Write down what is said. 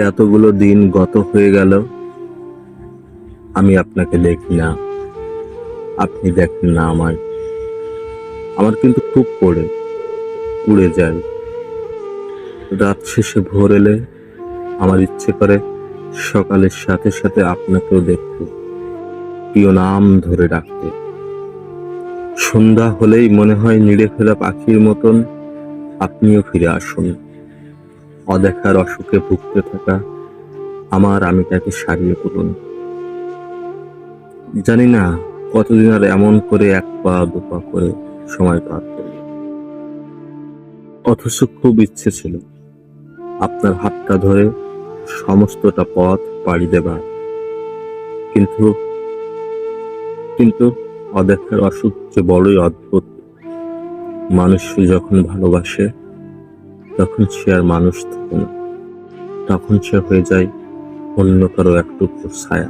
এতগুলো দিন গত হয়ে গেল, আমি আপনাকে দেখি না, আপনি দেখেন না আমায়। আমার কিন্তু খুব পড়ে উড়ে যায়। রাত শেষে ভোর এলে আমার ইচ্ছে করে সকালের সাথে সাথে আপনাকেও দেখতে, প্রিয় নাম ধরে ডাকতে। সন্ধ্যা হলেই মনে হয় নিড়ে ফেরা পাখির মতন আপনিও ফিরে আসুন। অদেখার অসুখে ভুগতে থাকা আমার আমিটাকে সারিয়ে তুলুন। জানি না কতদিন আর এমন করে এক পা দুপা করে সময় পার করব। অথচ খুব ইচ্ছে ছিল আপনার হাতটা ধরে সমস্তটা পথ পাড়ি দেবার। কিন্তু কিন্তু অদেখার অসুখ যে বড়ই অদ্ভুত। মানুষ যখন ভালোবাসে তখন সে আর মানুষ থাকে না, তখন সে হয়ে যায় অন্য কারো এক টুকরো ছায়া।